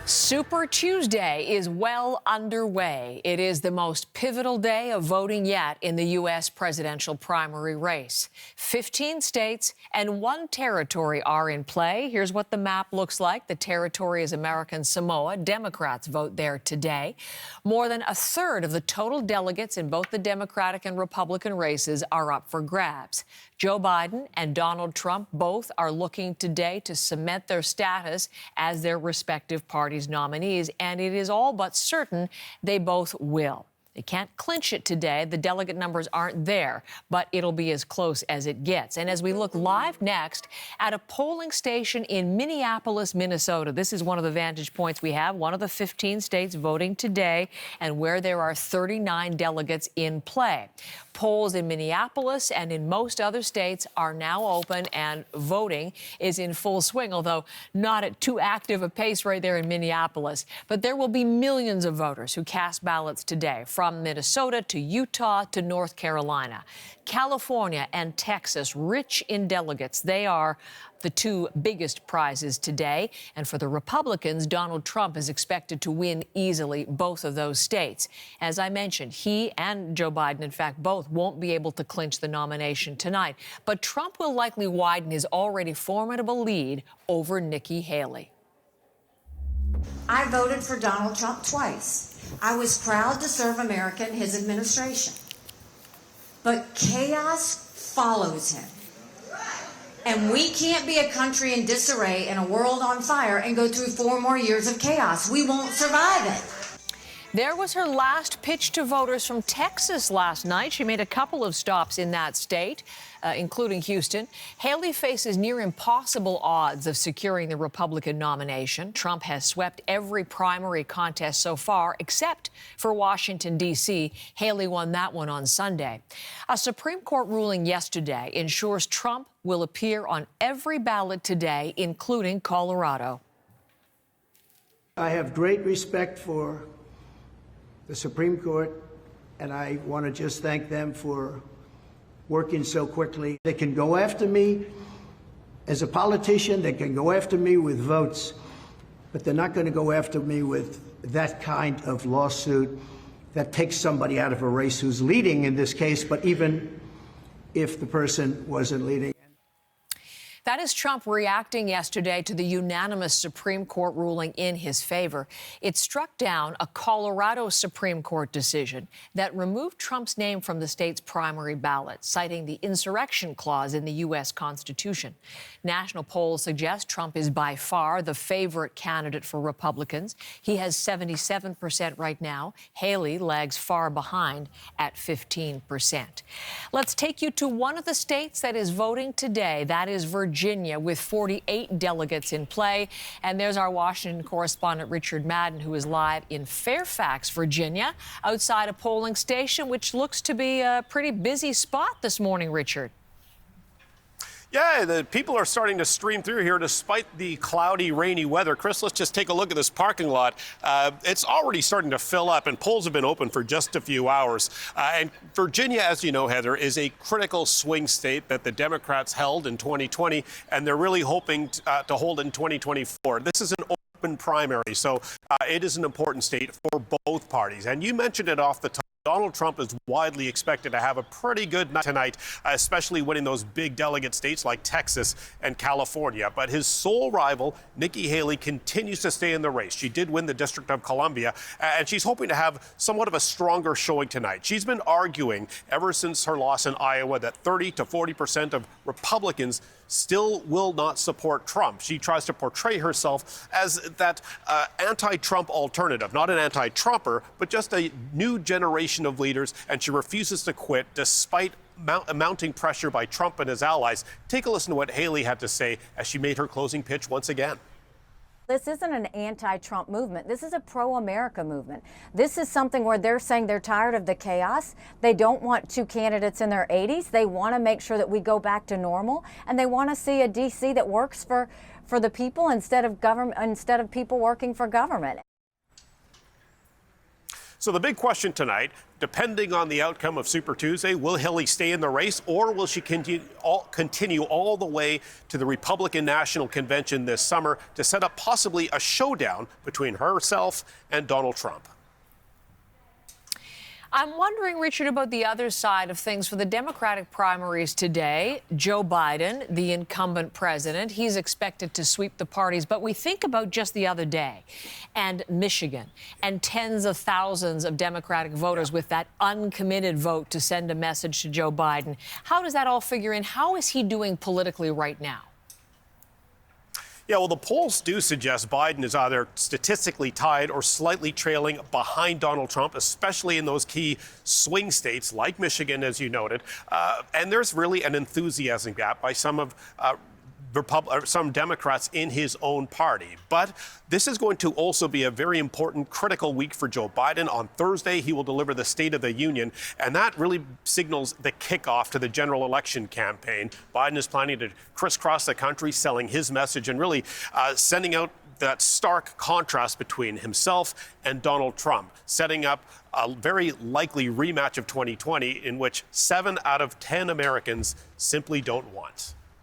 Super Tuesday is well underway. It is the most pivotal day of voting yet in the U.S. presidential primary race. 15 states and 1 territory are in play. Here's what the map looks like. The territory is American Samoa. Democrats vote there today. More than a third of the total delegates in both the Democratic and Republican races are up for grabs. Joe Biden and Donald Trump both are looking today to cement their status as their respective parties' nominees, and it is all but certain they both will. They can't clinch it today. The delegate numbers aren't there, but it'll be as close as it gets. And as we look live next at a polling station in Minneapolis, Minnesota, this is one of the vantage points we have, one of the 15 states voting today and where there are 39 delegates in play. Polls in Minneapolis and in most other states are now open and voting is in full swing, although not at too active a pace right there in Minneapolis. But there will be millions of voters who cast ballots today, from Minnesota to Utah to North Carolina. California and Texas, rich in delegates. They are the 2 biggest prizes today. And for the Republicans, Donald Trump is expected to win easily both of those states. As I mentioned, he and Joe Biden, in fact, both won't be able to clinch the nomination tonight. But Trump will likely widen his already formidable lead over Nikki Haley. I voted for Donald Trump twice. I was proud to serve America in his administration. But chaos follows him. And we can't be a country in disarray and a world on fire and go through 4 more years of chaos. We won't survive it. There was her last pitch to voters from Texas last night. She made a couple of stops in that state, including Houston. Haley faces near impossible odds of securing the Republican nomination. Trump has swept every primary contest so far, except for Washington, D.C. Haley won that one on Sunday. A Supreme Court ruling yesterday ensures Trump will appear on every ballot today, including Colorado. I have great respect for the Supreme Court, and I want to just thank them for working so quickly. They can go after me as a politician, they can go after me with votes, but they're not going to go after me with that kind of lawsuit that takes somebody out of a race who's leading in this case, but even if the person wasn't leading. That is Trump reacting yesterday to the unanimous Supreme Court ruling in his favor. It struck down a Colorado Supreme Court decision that removed Trump's name from the state's primary ballot, citing the insurrection clause in the U.S. Constitution. National polls suggest Trump is by far the favorite candidate for Republicans. He has 77% right now. Haley lags far behind at 15%. Let's take you to one of the states that is voting today. That is Virginia, with 48 delegates in play. And there's our Washington correspondent, Richard Madden, who is live in Fairfax, Virginia, outside a polling station, which looks to be a pretty busy spot this morning, Richard. Yeah, the people are starting to stream through here despite the cloudy, rainy weather. Chris, let's just take a look at this parking lot. It's already starting to fill up, and polls have been open for just a few hours. And Virginia, as you know, Heather, is a critical swing state that the Democrats held in 2020, and they're really hoping to hold in 2024. This is an open primary, so it is an important state for both parties. And you mentioned it off the top. Donald Trump is widely expected to have a pretty good night tonight, especially winning those big delegate states like Texas and California. But his sole rival, Nikki Haley, continues to stay in the race. She did win the District of Columbia, and she's hoping to have somewhat of a stronger showing tonight. She's been arguing ever since her loss in Iowa that 30 to 40% of Republicans still will not support Trump. She tries to portray herself as that anti-Trump alternative, not an anti-Trumper, but just a new generation of leaders, and she refuses to quit despite mounting pressure by Trump and his allies. Take a listen to what Haley had to say as she made her closing pitch once again. This isn't an anti-Trump movement. This is a pro-America movement. This is something where they're saying they're tired of the chaos. They don't want 2 candidates in their 80s. They want to make sure that we go back to normal, and they want to see a D.C. that works for the people instead of government, instead of people working for government. So the big question tonight, depending on the outcome of Super Tuesday, will Hillary stay in the race, or will she continue all the way to the Republican National Convention this summer to set up possibly a showdown between herself and Donald Trump? I'm wondering, Richard, about the other side of things for the Democratic primaries today. Joe Biden, the incumbent president, he's expected to sweep the parties. But we think about just the other day and Michigan and tens of thousands of Democratic voters with that uncommitted vote to send a message to Joe Biden. How does that all figure in? How is he doing politically right now? Yeah, well, the polls do suggest Biden is either statistically tied or slightly trailing behind Donald Trump, especially in those key swing states like Michigan, as you noted. And there's really an enthusiasm gap by some Democrats in his own party. But this is going to also be a very important, critical week for Joe Biden. On Thursday, he will deliver the State of the Union, and that really signals the kickoff to the general election campaign. Biden is planning to crisscross the country, selling his message and really sending out that stark contrast between himself and Donald Trump, setting up a very likely rematch of 2020 in which 7 out of 10 Americans simply don't want.